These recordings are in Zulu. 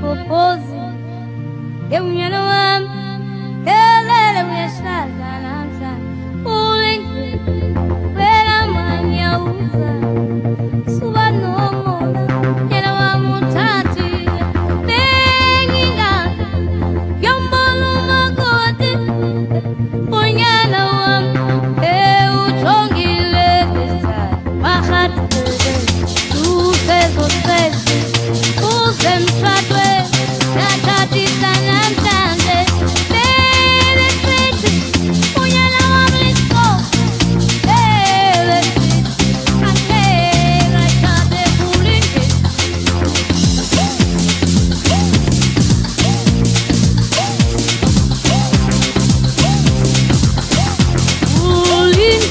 mpopozi Keunyano wam Kelele uyashaka namsa Ulingi Wela manya uza Suba nomona Yena wa mutati Benginga Yombolo magoti Unyana wam Uchongile Vista Wahati Uzezo sesi Uzemshadwe Natati sanamtande Lele kwiti Unyana wamlisko Lele kwiti Akela ikade kulingi Ulingi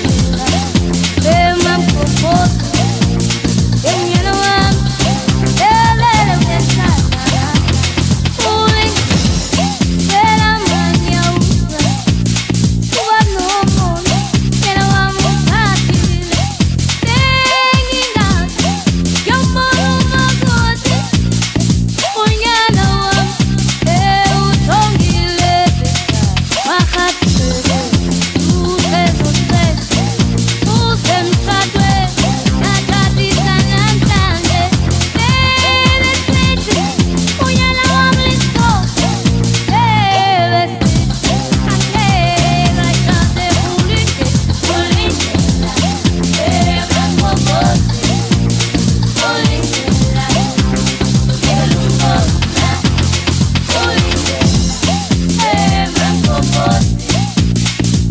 Bema mpopozi Unyana wam Kelele uyashaka Ulingi Wela manya uza Suba nomona Yena wa mutati Benginga Yombolo magoti Unyana wam Uchongile Vista Wahati Uzezo sesi Uzemshadwe Natati sanamtande Lele kwiti Unyana wamlisko Lele kwiti Akela ikade kulingi Kulingi Bema mpopozi Kulingi Kelungona Kulingi Bema mpopozi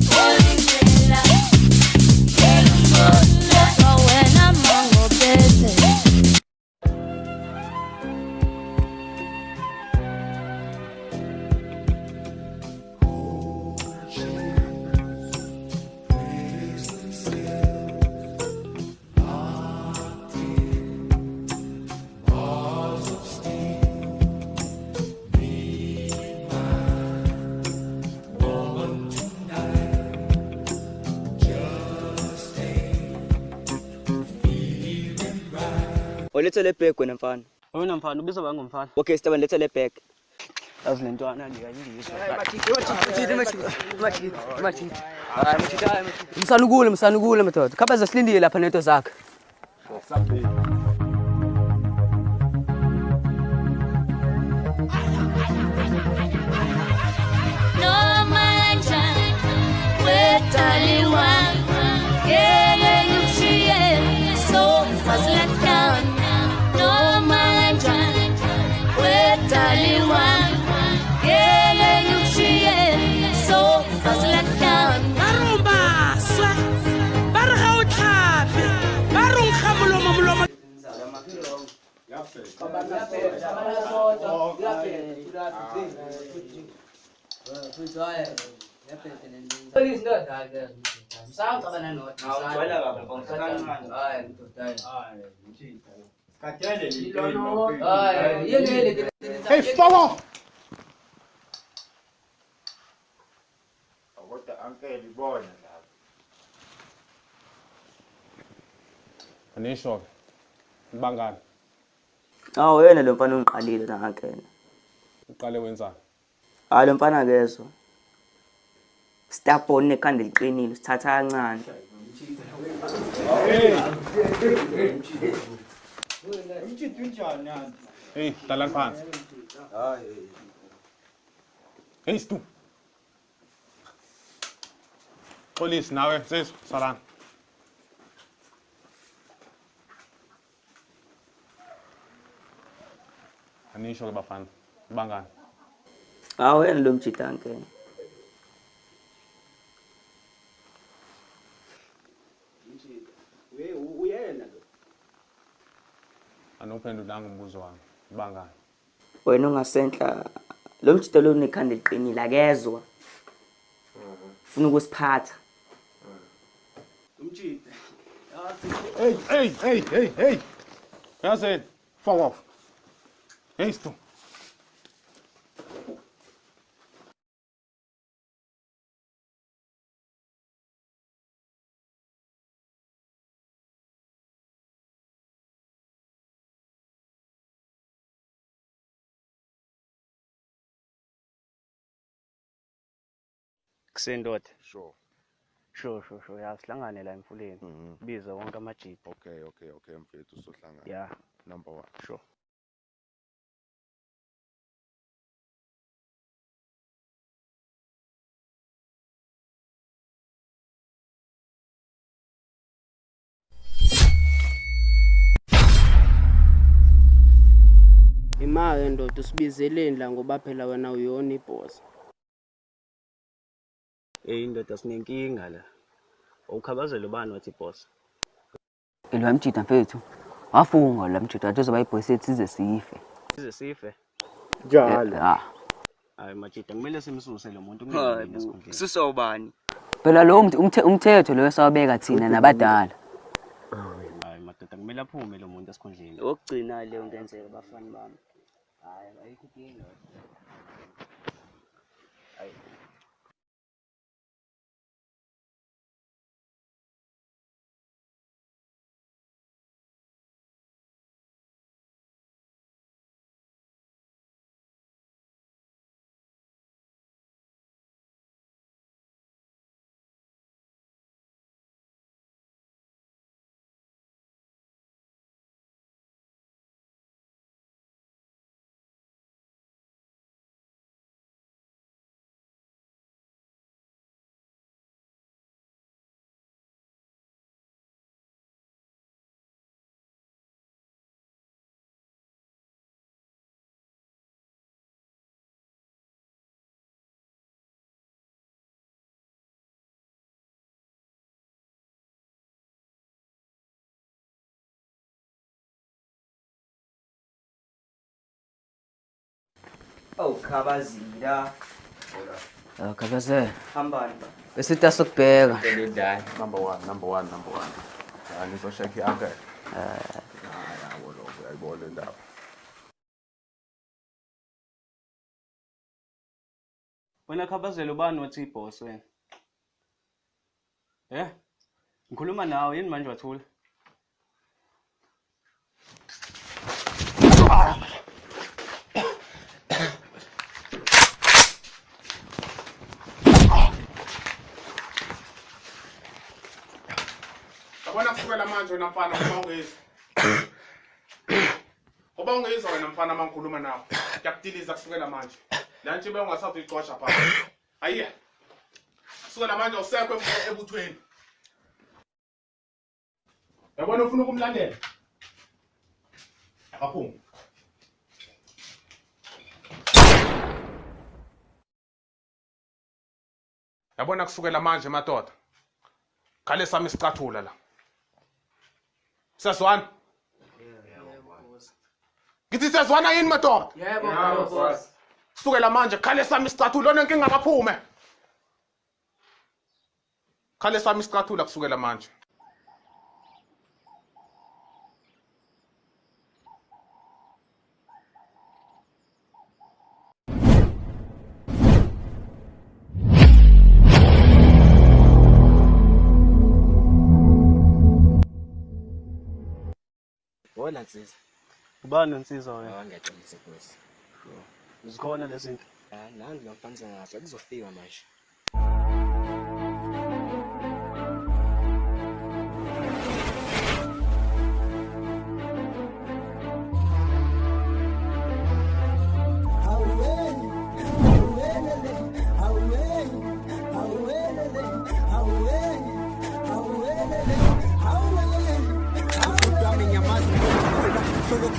Kulingi Kelungona Kawena mangopete Letha le bag wena mfana. Wena mfana ubizwa bangumfana. Okay, Staba letha le bag. Yazi lentwana ngiyayizwa. Msanukule mthathu. Khabaza silindile lapha nento zakhe. Nomanja Wetali wam Kele nukshiye So fazlatkan Nomanja Wetali wam Kele nukshiye So fazlatkan Barumba swa barga uthape barung khamulo mamulo Hey, follow! Anisho, Bangani, Wena lo mfana ungiqalile nangakena. uqale wenzani? Lo mfana akezwa. Staponi nekhanda liqinile, sithatha kancane. Hey, dlala phansi. Hey, stu. Police nawe, sesi, salana. Anisho ke bafana, Bangani. Wena lo mjita ngene. Anophendulanga umbuzo wami, Bangani. Wena ungasenhla lo mjita lo nekhanda liqinile akezwa. Ufuna ukusiphatha. Hey. Yazini, fuck off. Hey, stu. Kusendoda. Sure. Sure. Yasihlangane la emfuleni. Biza wonke amajidi. Okay, mfethu sohlangana. Yeah. Number 1. Sure. Ima-ke ndoda usibizeleni la ngoba phela wena uyona ibhosi. Indoda sinenkinga la. Ukhabazela ubani wathi boss? Ilwa mjida mfethu. Wafunga la mjida wathi uzoba ibhosi ethi size sife. Size sife. Njalo. Hayi majida kumele simsuse lo muntu kungene esikhundleni. Kususa ubani? Phela lo umthetho lo esawubeka thina nabadala. Hayi madoda kumele aphume lo muntu esikhundleni. Okugcina leyo ngenzeka bafani bami. Hayi ayikho inkinga. Hayi. Oh, khabazila. Khabaze. Hambani ba. Bese tasokubheka. Number 1. Ya nizoshekhi ake. Ayibona indaba. Wena khabazela ubani wathi boss wena? Ngikhuluma nawe yini manje wathula? Yabona kusukela manje wena mfana uma ungezwa. Ngoba ungezwa wena mfana mangikhuluma nawe. Ngiyakudiliza kusukela manje. La nje bewungasathi icosha pha. Ayiya. Kusukela manje usekho ebuthweni. Yabona ufuna ukumlandela. Akaphuma. Yabona kusukela manje madoda. Khale sami isicathula la. Seswana? Ngithi seswana yini madoda? Yebo boss. Kusukela manje khale sami isicathula onenkinga akaphume. Khale sami isicathula kusukela manje. Wona nsizwa. Ubani nsizwa wena? Ngiyaqinisa boss. Zikhona lezi zinto. Nangi ngiyamfanisa ngathi kuzofika manje.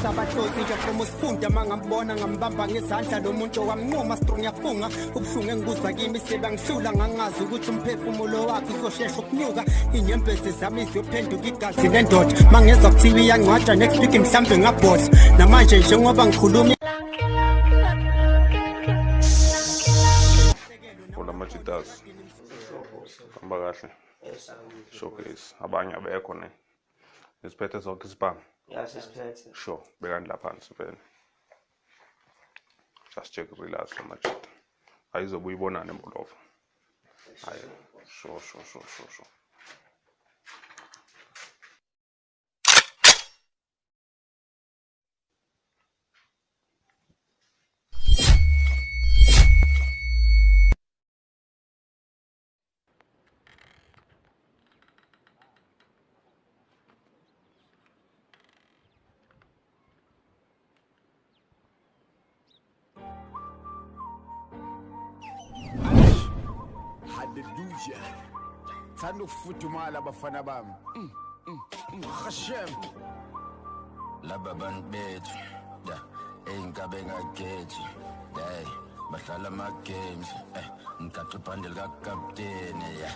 Sabathosi nje from usifunda mangambona ngambamba ngezandla lo muntu wamnquma strong yafunga ubuhlungu engibuzwa kimi sebangihlula ngangazi ukuthi umphefumulo wakhe uzoshesha ukunyuka inyembezi zami ziyophenduka igazi nendoda mangezwa kuthiwa iyangcwatsha next week mhlambe ngabhosa namanje njengoba ngikhuluma Ola majitas. Hamba kahle. Showcase. Abanye abekho ne. Isiphethe zonke isibhamu. Yasisiphethe. Sure, bekani la phansi vele. Just check relax amajita. Ayizobuyibonana embolova. Hayi. Sure. Hallelujah. Thanda ukufudumala abafana bami. Hashem. Laba bantu bethu. Ya, einkabe ngagethi. Hey, bahlala ama games. Ngikhathi ibhandle kakapteni ya.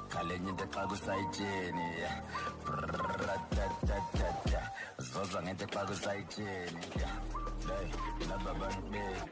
Khalenye into xa kusayitsheni ya. Zoza ngento xa kusayitsheni ya. Hey, laba bantu bethu.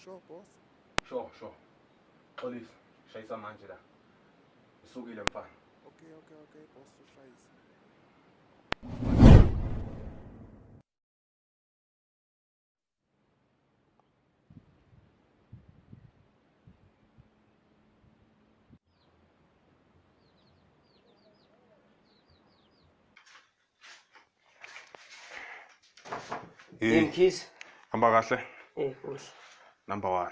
Sure, boss. Sure. Xolisa, shayisa manje la. Isukile mfana. Okay, boss, ushayisa. Mkhize. Hamba kahle. Kuhle. Number 1.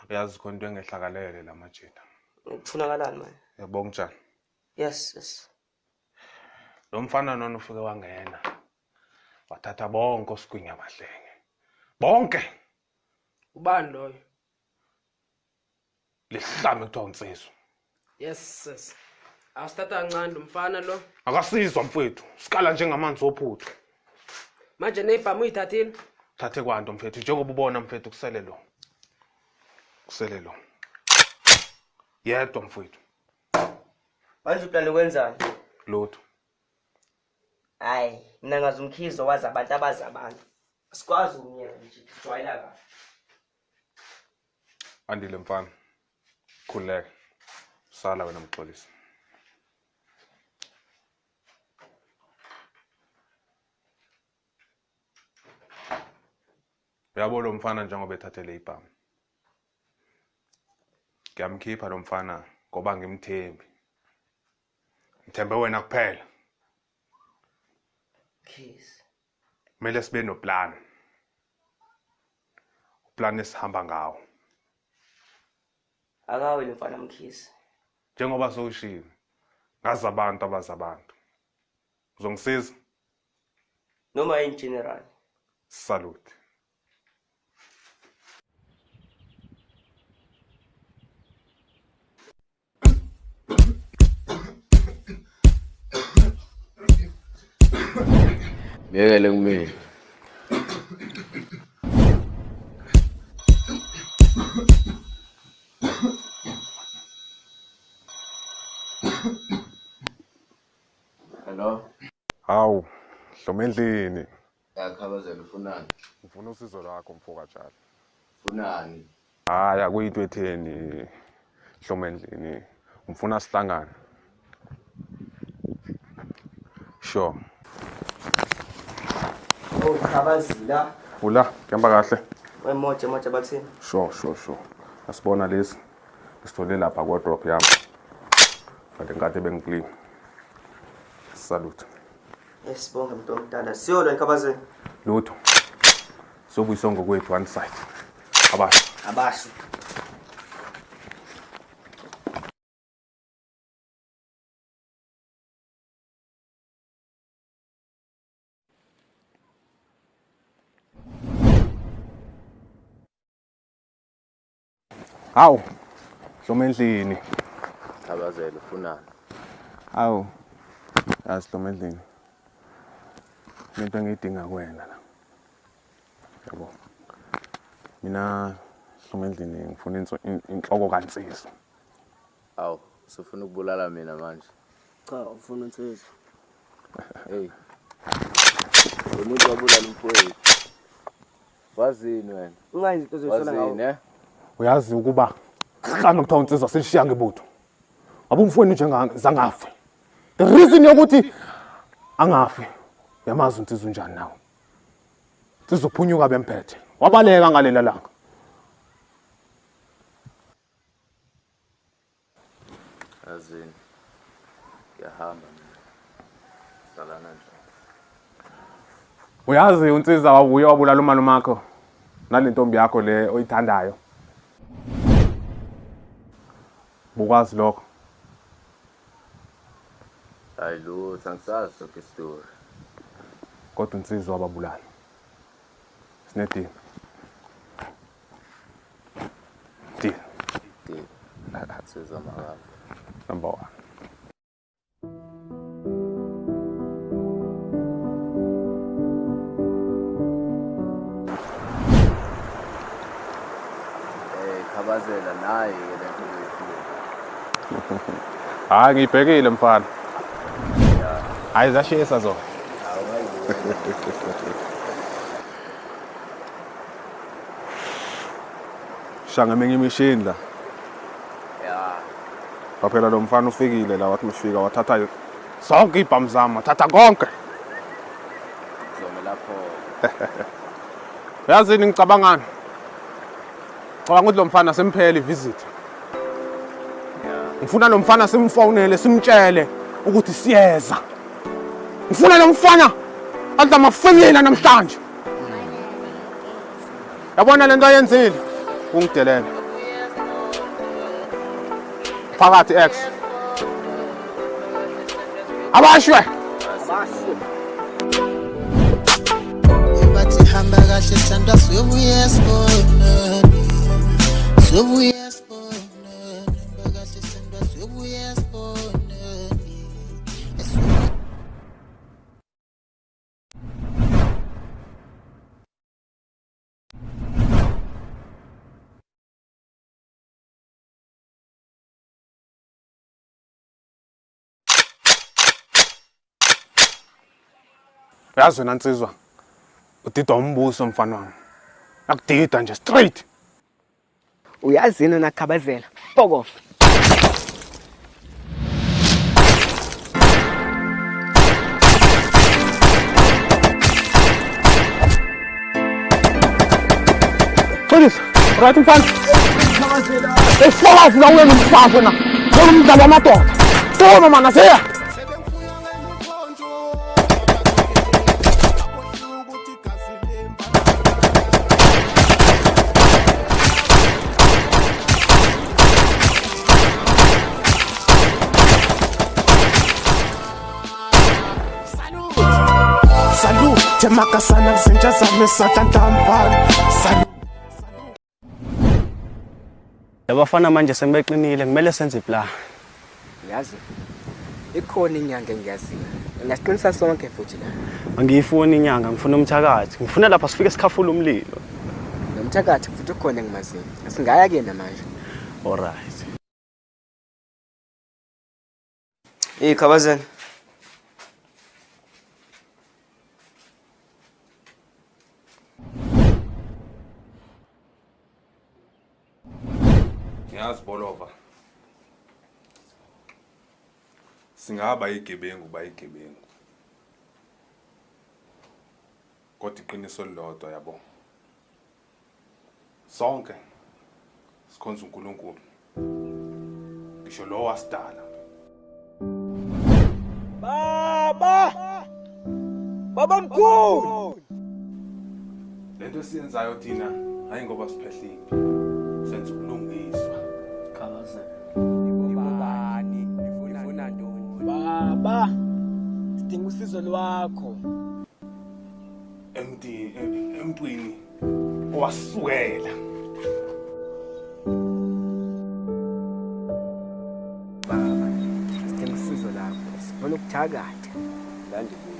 Uyazi khona into engehlakalele la majida. Kufunakalani manje? Yabonga njani? Yes. Lo mfana nona ufike wangena. Wathatha bonke osigwinya abahlenge. Bonke. Ubani loyo? Lihlame kuthiwa unsizwa. Yes. Awusithatha kancane lo mfana lo. Akasizwa mfethu. Sikala njengamanzi ophuthu. Manje nebhamu uyithathile? Thathe kwanto mfethu njengoba ubona mfethu kusele lo. Yedwa mfethu. Manje uplane kwenzani? Lutho. Hayi, mina ngazi Mkhize wazi abantu abazi abantu. Asikwazi umnyaka nje. Jwayela kahle. Andile mfana. Khuleka. Sala wena mxolisi. Uyabo lo mfana njengoba ethathele ibhamu. Ngiyamkhipha lo mfana ngoba ngimthembi. Ngithembe wena kuphela. Mkhize. Kumele sibe noplan. Uplan esihamba ngawo. Akawe lo mfana Mkhize. Njengoba sowushilo. Ngazi abantu abazi abantu. Uzongisiza? Noma in general. Salute. Biyekele kumina. Hello. Hawu, Hloma endlini. Yakhabazela ufunani? Ufuna usizo lwakho mfoka njalo. Funani? Hayi akuyinto etheni Hloma endlini. Ngifuna sihlangane. Sure. Khabazila. Ula, kuhamba kahle. Wemoja bathini? Sure. Asibona lesi. Sithole lapha kwa drop yami. Kanti ngade bengiclean. Salute. Sibonga mntu omdala. Siyolo enkabazeni. Lutho. Sobuyiswa ngokwethu one side. Abasho. Hawu, Dlomendlini. Khabazela ufunani? Hawu, yazi Dlomendlini. Into engiyidinga kuwena la. Yabo. Mina Dlomendlini ngifuna inhloko kaNsizwa. Awu, usufuna ukubulala mina manje? Cha, ufuna uNsizwa. Hey. Umuntu wabulala umfowethu. Wazini wena? Ungayi izinto zoyisona ngawo. Wazini, Uyazi ukuba hlanu kuthiwa uNsizwa selishiya ngebutho. Wabe umfowenu njengazangafe. The reason yokuthi angafi. Uyamazi uNsizwa unjani nawe? Sizophunyuka bemphethe. Wabaleka ngalela langa. Azini. Yahamba mina. Salana nje. Uyazi uNsizwa wabuye wabulala umalumakho nale ntombi yakho le oyithandayo. Bukwazi lokho. Hayi lutho angisazi sonke story. Kodwa uNsizwa wababulala. Sinedini. Deal. Sizwa makazi. Number 1. Khabazela naye le nto uyifile. Hayi ngibhekile mfana. Hayi zashisa zo. Shanga mengimishini la. Baphela lo mfana ufikile la wathi ufika wathatha zonke ibhamu zami wathatha konke. Zome lapho. Yazini ngicabangani? Cabanga ukuthi lo mfana semphele ivisit. Ngifuna lo mfana simfonele simtshele ukuthi siyeza. Ngifuna lo mfana athi mafinyela namhlanje. Yabona lento ayenzile ungidelela. Phakathi X. Abashwe. Bathi hamba kahle thandwa siyobuya esiboneni. Siyobuya esiboneni. Hamba kahle thandwa siyobuya esiboneni. Yazi wena Nsizwa. Udidwa umbuso mfana wami. Akudida nje straight. Uyazini nakhabazela. Fuck off. Police, right mfana. Esifakazi la wena umfazi na. Lo mdala wamadoda. Toma mana seya. Salute makasana kuzinja zami satantampana. Salute. Labafana manje sengibeqinile kumele senze iplan. Yazi. Ikhona inyanga engiyaziyo. Ngiyasiqinisa sonke futhi la. Angiyifuni inyanga, ngifuna umthakathi. Ngifuna lapha sifike sikhafula umlilo. Nomthakathi futhi ukhona engimaziyo. Asingaya ke namanje. Alright. Khabazela. Yazi Bolova. Singaba igebengu bayigebengu. Kodwa iqiniso lilodwa yabo. Sonke sikhonza uNkulunkulu. Ngisho lo wasidala. Baba mkhulu. Lento siyenzayo thina hayi ngoba siphehlile. Senza ukulungiswa. Ibobani, ifuna ntoni? Baba, sidinga usizo lwakho. Emntwini owasukela. Thakatha. Landibuye.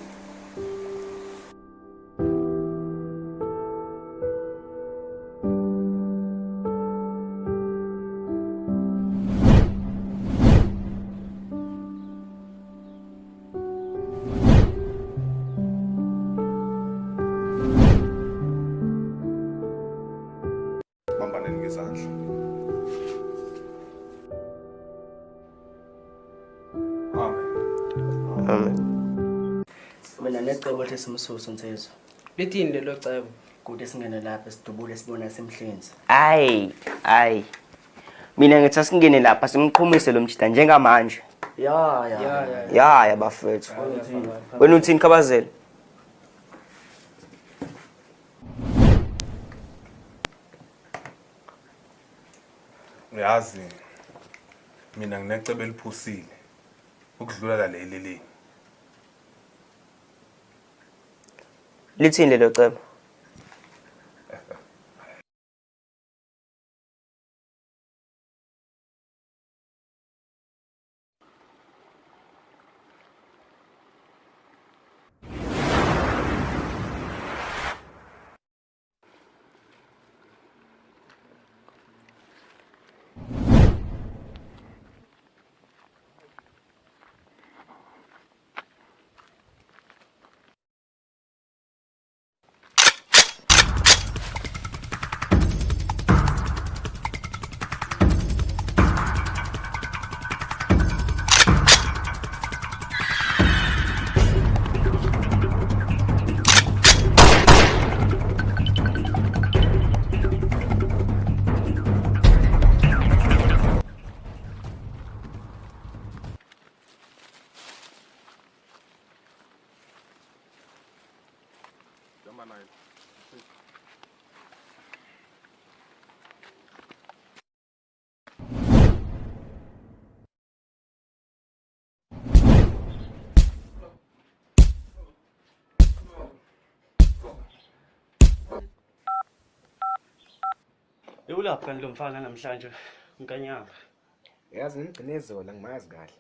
Bambaneni ngezandla. Mina necebo ethi simsusa Nsizwa. Lithini lelo cebo? Kude singene lapha sidubule sibona semhlenzi. Hayi. Mina ngithi asingene lapha simqhumise lo mjida njengamanje. Ya bafethu. Wena uthini Khabazela? Uyazi mina nginecebo eliphusile ukudlula la leli. Lithini lelo cebo? Ulapha kanti lo mfana namhlanje nkanyanga. Yazi ngigcine izola ngimazi kahle.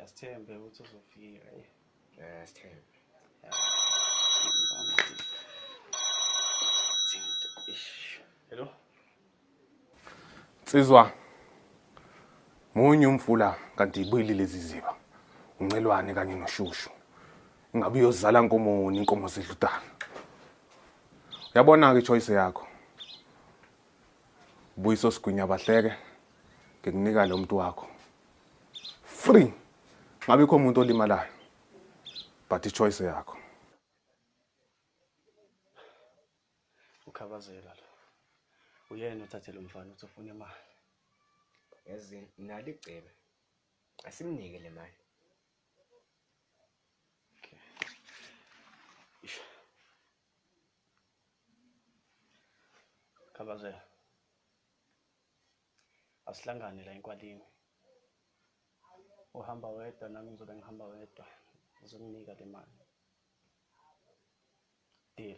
Asithembe ukuthi uzofika. Asithembe. Hello. Nsizwa. Munye umfula kanti ibuyile lezi ziba. Uncelwane kanye noshushu. Ingabe uyozala inkomoni inkomo zidlutana. Uyabona ke choice yakho. Buyiso sigwinya bahleke ngikunika lo muntu wakho free ngabe kho umuntu olimalayo but ichoice yakho. Ukhabazela lo uyena uthathe lo mfana uthi ufuna imali. Yazi nali icebe asimnike le mali. Khabazela asihlangane la enkwalini. Uhamba wedwa nami ngizobe ngihamba wedwa. Ngizomnika le mali. Deal.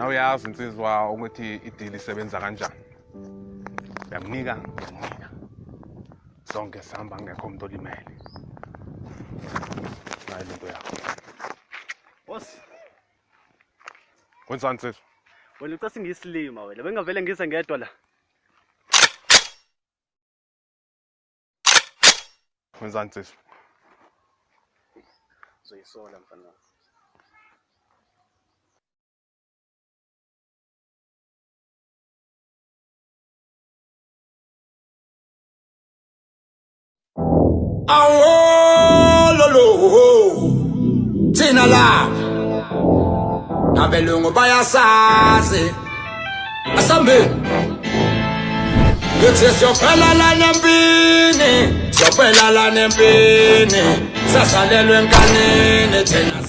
Uyazi Nsizwa ukuthi ideal isebenza kanjani. Uyamnika. Sonke sihamba ngekho umuntu olimele. Hayi lento yakho. Boss. Kwenzani Nsizwa? Wena uthi singiyisilima wena. Bengavele ngize ngedwa la. Kwenzani Nsizwa? Uzoyisola mfana. Awololo thina la abelungu bayasazi asambe ngithi siyophela la nempini siyophela la nempini sasalelwe enkanini thina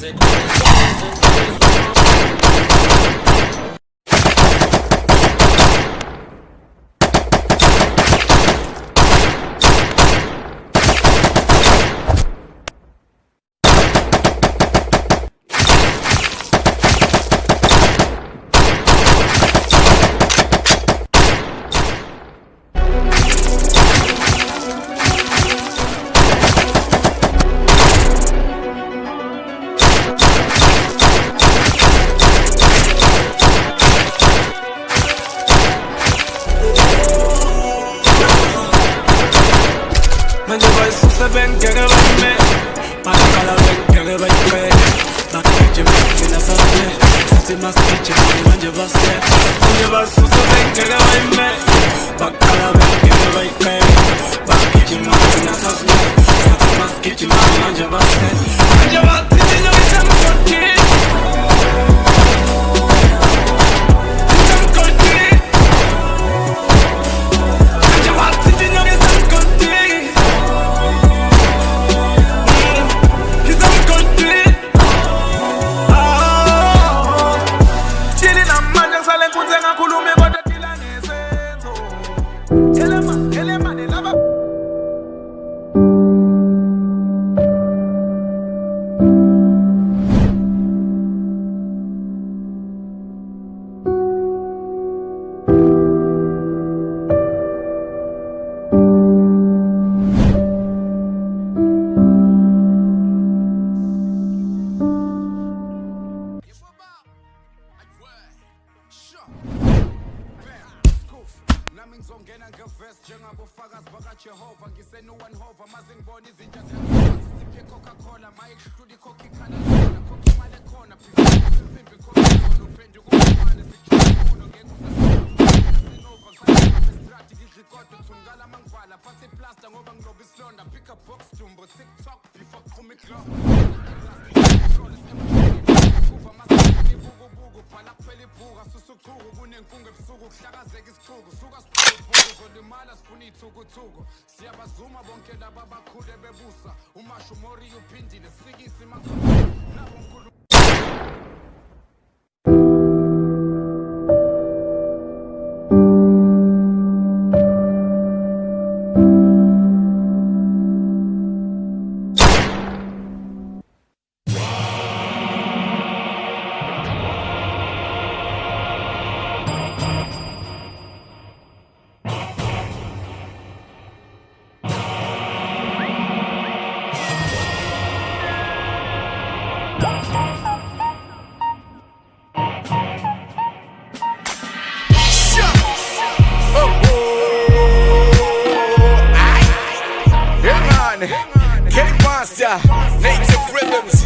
Native rhythms.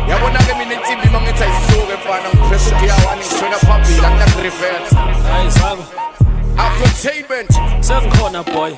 Yabona ke mina insimbi mangithi ayisuke mfana ngiphesha kuyawani ngishwela phambili akunareverse. Hayi sabo. Afrotainment sengikhona boy.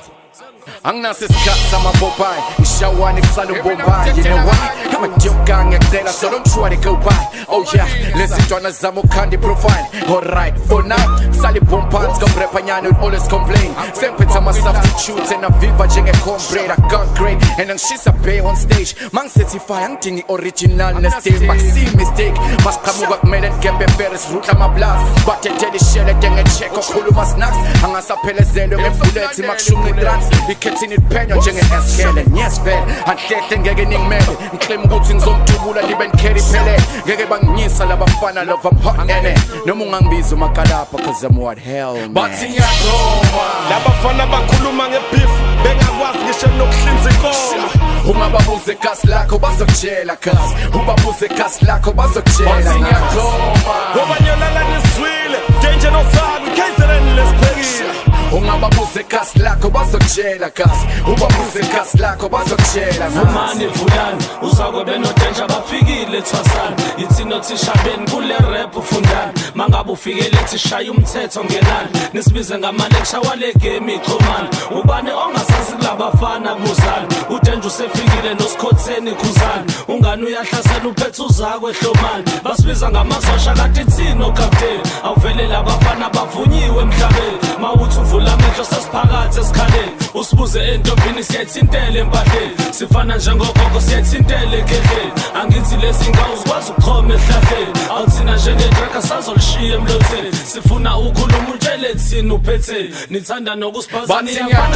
Anginaso isikhathi samapopayi ngishawani kusala umbombayi. You know why? Amadyoka ngiyacela so don't try to go by. Oh yeah, lezi ntwana zami ukhanda profile. Alright, for now sali bombans komrepa nyani will always complain. Sempetha ama-substitutes and aviva njenge-cornbread. I got great and angishisa bay on stage. Mang-certify angidingi original nestill Maxi mistake masiqhamuka kumele ngebhe Ferris route ama-blast bathetela ishele denge-check okhuluma snacks angasaphelezelwe ngebulethi makushunqa itrans ikhethini iphenyo njenge-eskele yes vele anhlehle ngeke ningimele ngiclaim ukuthi ngizomdubula libe nikheli phele ngeke banginyisa labafana love I'm hot nene noma ungangibiza umakalapha cause I'm what hell man bathi ngiyadoma labafana bakhuluma ngebeef bengakwazi ngisho nokuhlinza inkomo ungababuze gas lakho bazokutshela cause ubabuze gas lakho bazokutshela bathi ngiyadoma ngoba nyolala niswile danger no sabi KZN lesiphekile ungababuze ikhasi lakho bazokutshela kasi ubabuze ikhasi lakho bazokutshela Vumani vulani uzakwe benodenja bafikile thwasana yithi nothishabeni kule rap ufundani mangabe ufikele thishaya umthetho ngenani nisibize ngama-lecture wale game ixhumana ubane ongasazi kulabafana buzani udenja usefikile nosikhotheni khuzani ungani uyahlasela uphethe uzakwe hlomani basibiza ngamasosha kade ithini okapteni awuvele labafana bavunyiwe emhlabeni mawuthi uvula amehlo sesiphakathi esikhaleni usibuze entombini siyayithintela empahleni sifana njengogogo siyayithintela ekhehleni angithi lezi ngawu zikwazi ukuchoma ehlahleni awuthina njengedraka sazolishiya emlotheni sifuna ukhuluma utshele thini uphetheni nithanda nokusiphazanisa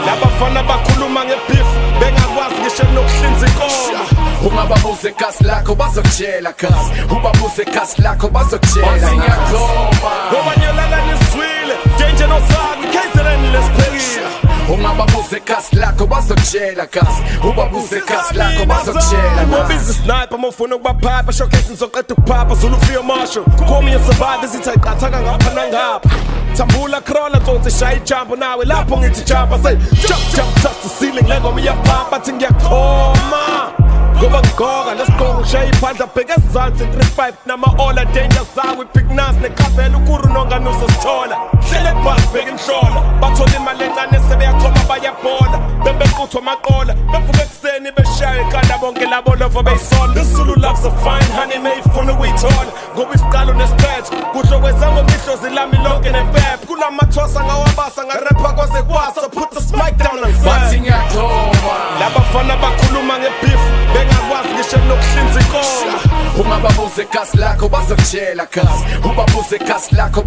labafana bakhuluma ngebeef bengakwazi ngisho nokuhlinza inkomo ungababuze ikhasi lakho bazokutshela kasi ubabuze ikhasi lakho bazokutshela ngoba nyolala niswile denje nosaka ikhayizeleni lesiphekile ungababuze ikhasi lakho bazokutshela kasi ubabuze ikhasi lakho bazokutshela mobizi sniper mofuna ukubaphatha showcase nizoqeda ukuphapha Zulu Fio Marshall komi survive zithi ayiqathaka ngapha nangapha Tambula krola tsotsi shaya ijambo nawe lapho ngithi jump say jump touch the ceiling lengoma iyaphampa athi ngiyakhoma ngoba ngigoka lesigqoko ngishaya iphandla bheka ezansi 35 nama-ola danger zawo ibig nas nekhavela ukuru nonganuso sithola hlele bhasi bheka inhlola bathola imali encane sebeyachoma bayabhola bebequthwa amaqola bevuka ekuseni beshaya ikhanda bonke labo lova beyisola isizulu loves a fine honey mayifuna ukuyithola ngoba isiqalo nesiphetho kuhlo kwezango mihlozi lami lonke nepep kulamathwasa ngawabasa ngarepha koze kwasa put the mic down and bathi ngiyakhoma labafana bakhuluma ngebeef bengakwazi ngisho nokuhlinza inkomo ungababuze ikhasi lakho bazokutshela kasi ubabuze ikhasi lakho